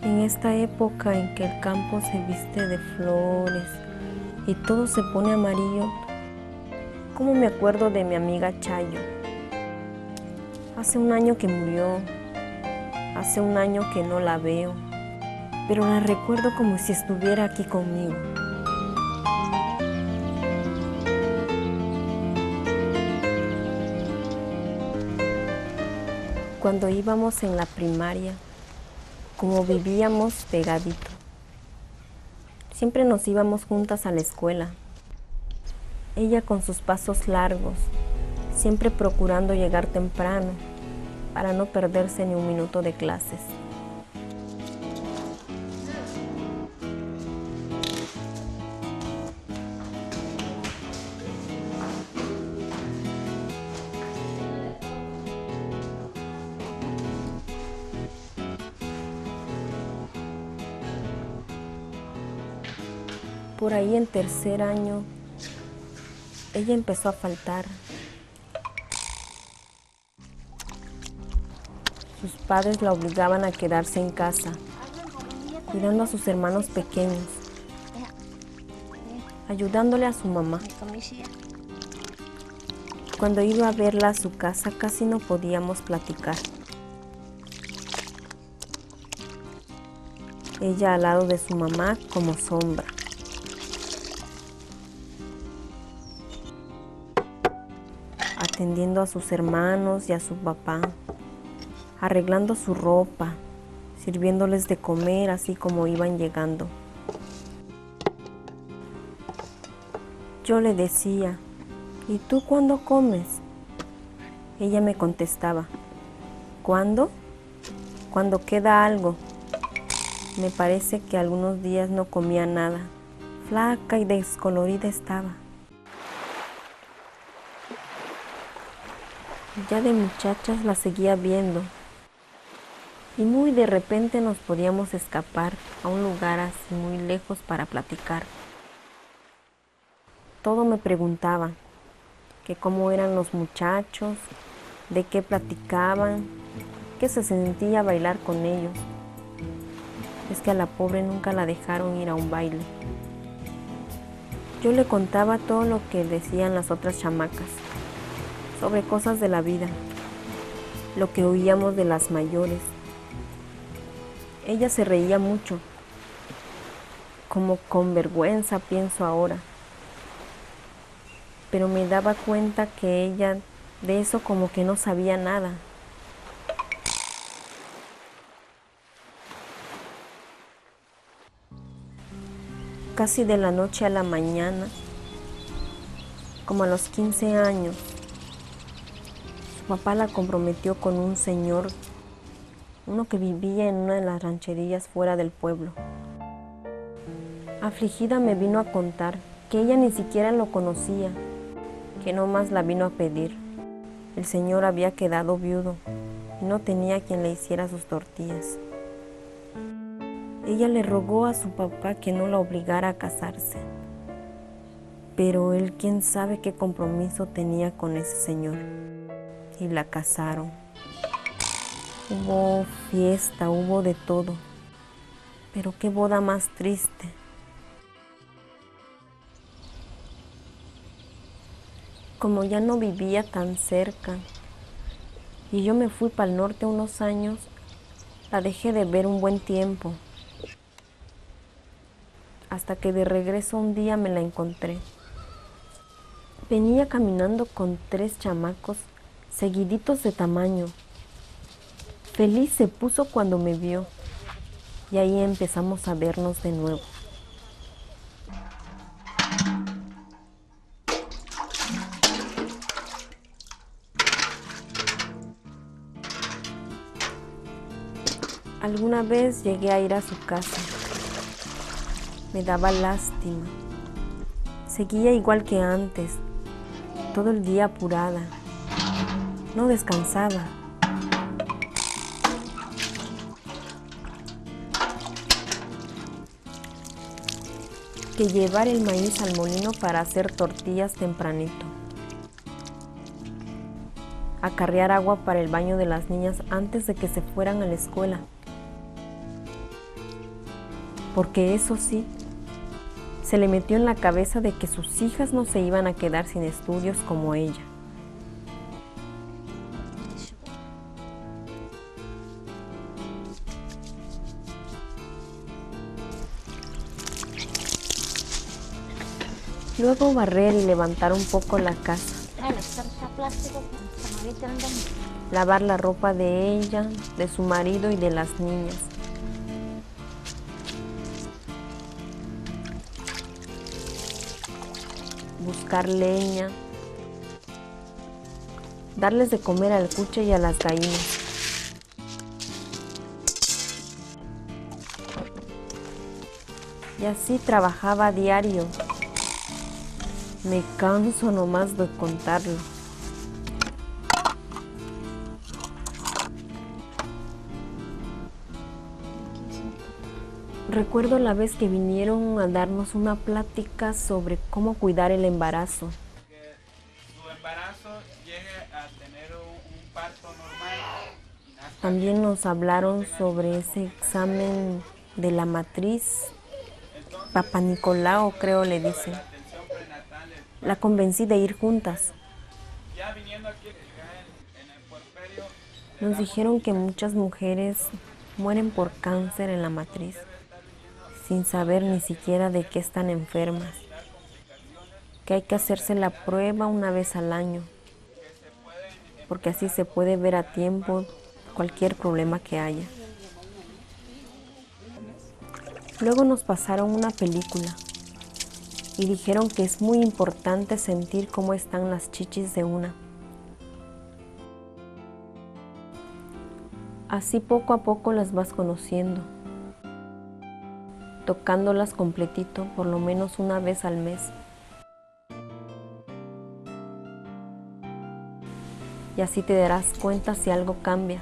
En esta época en que el campo se viste de flores y todo se pone amarillo, ¿cómo me acuerdo de mi amiga Chayo? Hace un año que murió, hace un año que no la veo, pero la recuerdo como si estuviera aquí conmigo. Cuando íbamos en la primaria, como vivíamos pegadito, siempre nos íbamos juntas a la escuela. Ella con sus pasos largos, siempre procurando llegar temprano para no perderse ni un minuto de clases. Por ahí en tercer año, ella empezó a faltar. Sus padres la obligaban a quedarse en casa, cuidando a sus hermanos pequeños, ayudándole a su mamá. Cuando iba a verla a su casa, casi no podíamos platicar. Ella al lado de su mamá como sombra. Atendiendo a sus hermanos y a su papá, arreglando su ropa, sirviéndoles de comer así como iban llegando. Yo le decía, ¿y tú cuándo comes? Ella me contestaba, ¿cuándo? Cuando queda algo. Me parece que algunos días no comía nada, flaca y descolorida estaba. Ya de muchachas la seguía viendo y muy de repente nos podíamos escapar a un lugar así muy lejos para platicar. Todo me preguntaba, que cómo eran los muchachos, de qué platicaban, qué se sentía bailar con ellos. Es que a la pobre nunca la dejaron ir a un baile. Yo le contaba todo lo que decían las otras chamacas, sobre cosas de la vida, lo que oíamos de las mayores. Ella se reía mucho, como con vergüenza pienso ahora, pero me daba cuenta que ella de eso como que no sabía nada. Casi de la noche a la mañana, como a los 15 años, su papá la comprometió con un señor, uno que vivía en una de las rancherías fuera del pueblo. Afligida me vino a contar que ella ni siquiera lo conocía, que nomás la vino a pedir. El señor había quedado viudo y no tenía quien le hiciera sus tortillas. Ella le rogó a su papá que no la obligara a casarse, pero él quién sabe qué compromiso tenía con ese señor, y la casaron. Hubo fiesta, hubo de todo, pero qué boda más triste. Como ya no vivía tan cerca y yo me fui para el norte unos años, la dejé de ver un buen tiempo. Hasta que de regreso un día me la encontré. Venía caminando con 3 chamacos seguiditos de tamaño. Feliz se puso cuando me vio y ahí empezamos a vernos de nuevo. Alguna vez llegué a ir a su casa. Me daba lástima. Seguía igual que antes, todo el día apurada. No descansaba. Que llevar el maíz al molino para hacer tortillas tempranito. Acarrear agua para el baño de las niñas antes de que se fueran a la escuela. porque eso sí, se le metió en la cabeza de que sus hijas no se iban a quedar sin estudios como ella. Luego barrer y levantar un poco la casa, lavar la ropa de ella, de su marido y de las niñas. Buscar leña, darles de comer al cuche y a las gallinas. Y así trabajaba a diario. Me canso nomás de contarlo. Recuerdo la vez que vinieron a darnos una plática sobre cómo cuidar el embarazo. Que su embarazo llegue a tener un parto normal. También nos hablaron sobre ese examen de la matriz, Papá Nicolau creo le dicen. La convencí de ir juntas. Ya viniendo aquí en el puerperio, Nos dijeron que muchas mujeres mueren por cáncer en la matriz, sin saber ni siquiera de qué están enfermas, que hay que hacerse la prueba una vez al año, porque así se puede ver a tiempo cualquier problema que haya. Luego nos pasaron una película y dijeron que es muy importante sentir cómo están las chichis de una. Así poco a poco las vas conociendo, tocándolas completito por lo menos una vez al mes. Y así te darás cuenta si algo cambia,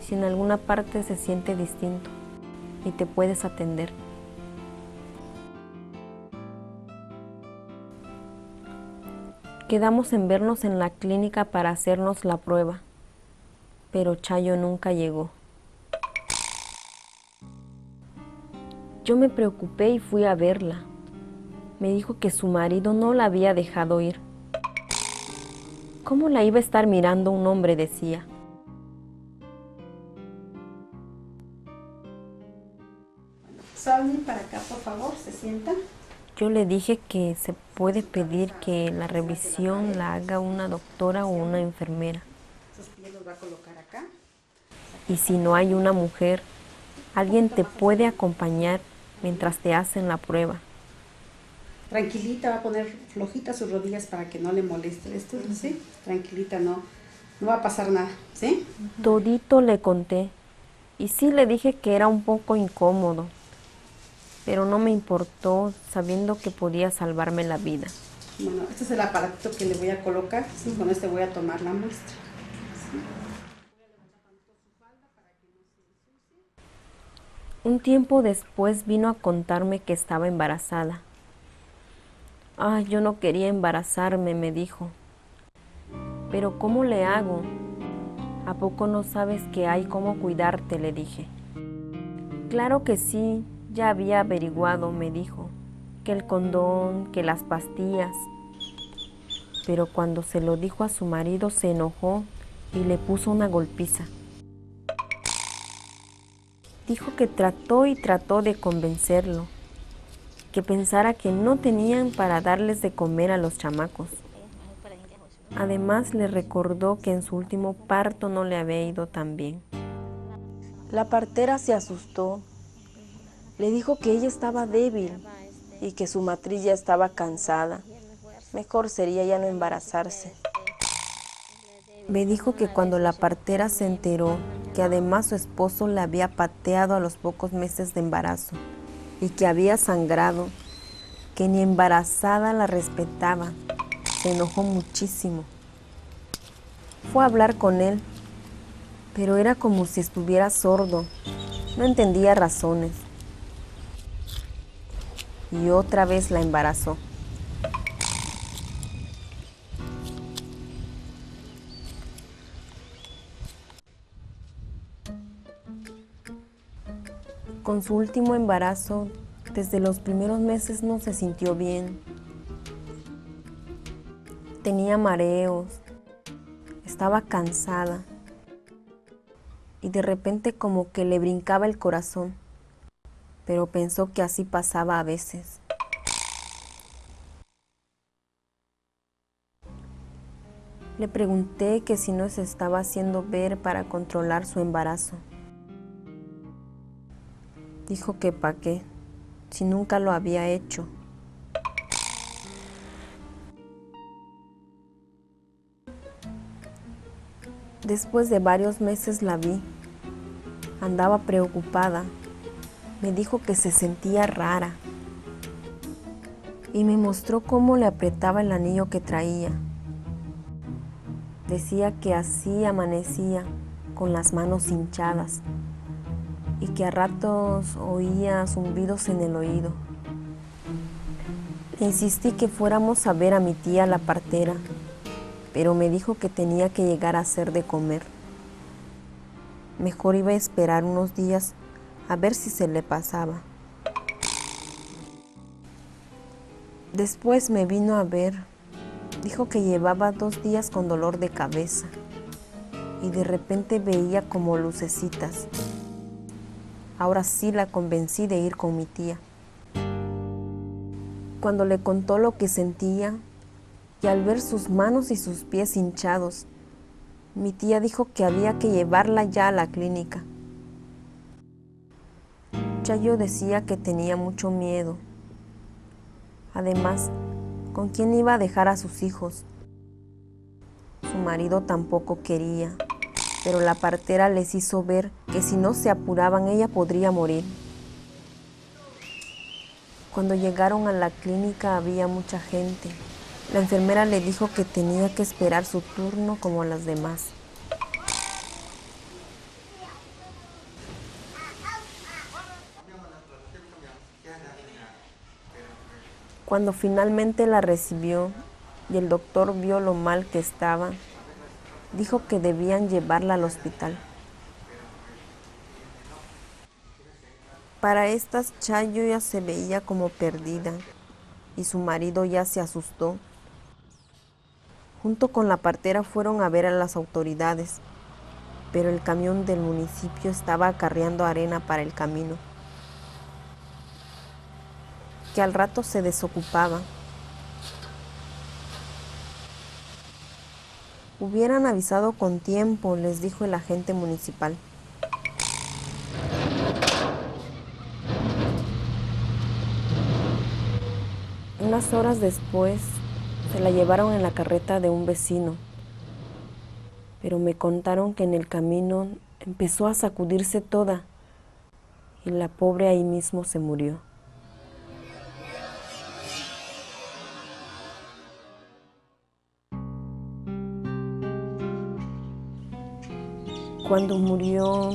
si en alguna parte se siente distinto y te puedes atender. Quedamos en vernos en la clínica para hacernos la prueba, pero Chayo nunca llegó. Yo me preocupé y fui a verla. Me dijo que su marido no la había dejado ir. ¿Cómo la iba a estar mirando un hombre?, decía. Salven para acá, por favor, se sientan. Yo le dije que se puede pedir que la revisión la haga una doctora o una enfermera. Sus pies los va a colocar acá. Y si no hay una mujer, alguien te puede acompañar mientras te hacen la prueba. Tranquilita, va a poner flojitas sus rodillas para que no le moleste el estudio, ¿sí? Tranquilita, no va a pasar nada, ¿sí? Todito le conté y sí le dije que era un poco incómodo, pero no me importó sabiendo que podía salvarme la vida. Bueno, este es el aparatito que le voy a colocar, ¿sí? Con este voy a tomar la muestra. ¿Sí? Un tiempo después vino a contarme que estaba embarazada. Ay, yo no quería embarazarme, me dijo. Pero ¿cómo le hago? ¿A poco no sabes que hay cómo cuidarte?, le dije. Claro que sí, ya había averiguado, me dijo, que el condón, que las pastillas. Pero cuando se lo dijo a su marido se enojó y le puso una golpiza. Dijo que trató y trató de convencerlo, que pensara que no tenían para darles de comer a los chamacos. Además le recordó que en su último parto no le había ido tan bien. La partera se asustó. Le dijo que ella estaba débil y que su matriz ya estaba cansada. Mejor sería ya no embarazarse. Me dijo que cuando la partera se enteró que además su esposo la había pateado a los pocos meses de embarazo y que había sangrado, que ni embarazada la respetaba, se enojó muchísimo. Fue a hablar con él, pero era como si estuviera sordo, no entendía razones. Y otra vez la embarazó. Con su último embarazo, desde los primeros meses no se sintió bien. Tenía mareos, estaba cansada y de repente como que le brincaba el corazón, pero pensó que así pasaba a veces. Le pregunté que si no se estaba haciendo ver para controlar su embarazo. Dijo que pa' qué, si nunca lo había hecho. Después de varios meses la vi. Andaba preocupada. Me dijo que se sentía rara. Y me mostró cómo le apretaba el anillo que traía. Decía que así amanecía, con las manos hinchadas, y que a ratos oía zumbidos en el oído. Le insistí que fuéramos a ver a mi tía la partera, pero me dijo que tenía que llegar a hacer de comer. Mejor iba a esperar unos días a ver si se le pasaba. Después me vino a ver. Dijo que llevaba 2 días con dolor de cabeza y de repente veía como lucecitas. Ahora sí la convencí de ir con mi tía. Cuando le contó lo que sentía y al ver sus manos y sus pies hinchados, mi tía dijo que había que llevarla ya a la clínica. Chayo decía que tenía mucho miedo. Además, ¿con quién iba a dejar a sus hijos? Su marido tampoco quería, pero la partera les hizo ver que si no se apuraban ella podría morir. Cuando llegaron a la clínica había mucha gente. La enfermera le dijo que tenía que esperar su turno como las demás. Cuando finalmente la recibió y el doctor vio lo mal que estaba, dijo que debían llevarla al hospital. Para estas, Chayo ya se veía como perdida y su marido ya se asustó. Junto con la partera fueron a ver a las autoridades, pero el camión del municipio estaba acarreando arena para el camino, que al rato se desocupaba. Hubieran avisado con tiempo, les dijo el agente municipal. Unas horas después, se la llevaron en la carreta de un vecino, pero me contaron que en el camino empezó a sacudirse toda y la pobre ahí mismo se murió. Cuando murió,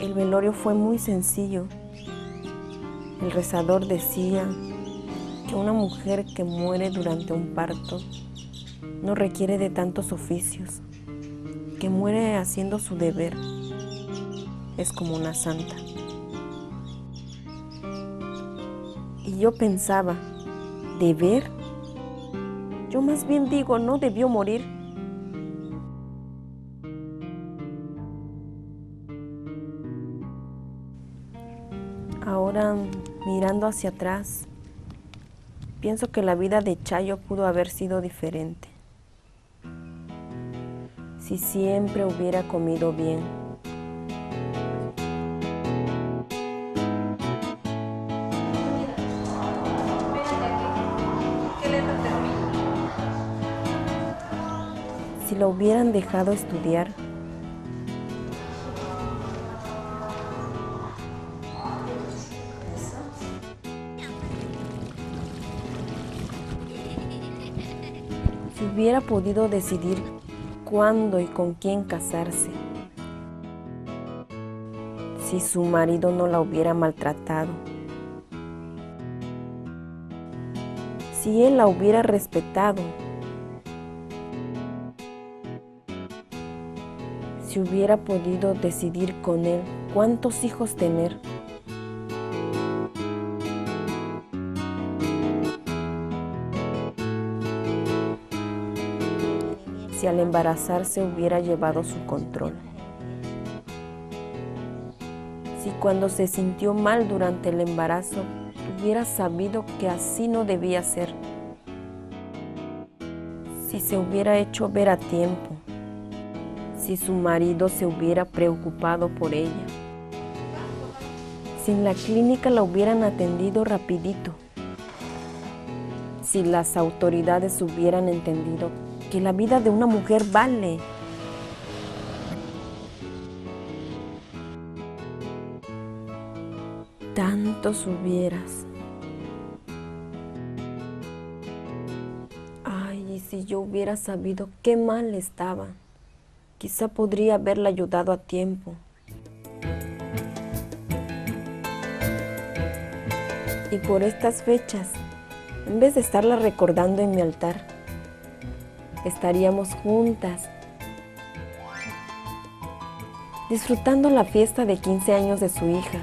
el velorio fue muy sencillo. El rezador decía que una mujer que muere durante un parto no requiere de tantos oficios, que muere haciendo su deber. Es como una santa. Y yo pensaba, ¿deber? Yo más bien digo, no debió morir. Ahora, mirando hacia atrás, pienso que la vida de Chayo pudo haber sido diferente. Si siempre hubiera comido bien. Si lo hubieran dejado estudiar. Si hubiera podido decidir cuándo y con quién casarse. Si su marido no la hubiera maltratado. Si él la hubiera respetado. Si hubiera podido decidir con él cuántos hijos tener. si al embarazarse hubiera llevado su control. Si cuando se sintió mal durante el embarazo hubiera sabido que así no debía ser. Si se hubiera hecho ver a tiempo. Si su marido se hubiera preocupado por ella. Si en la clínica la hubieran atendido rapidito. Si las autoridades hubieran entendido que la vida de una mujer vale. Tantos hubieras. Ay, y si yo hubiera sabido qué mal estaba, quizá podría haberla ayudado a tiempo. Y por estas fechas, en vez de estarla recordando en mi altar, estaríamos juntas, disfrutando la fiesta de 15 años de su hija.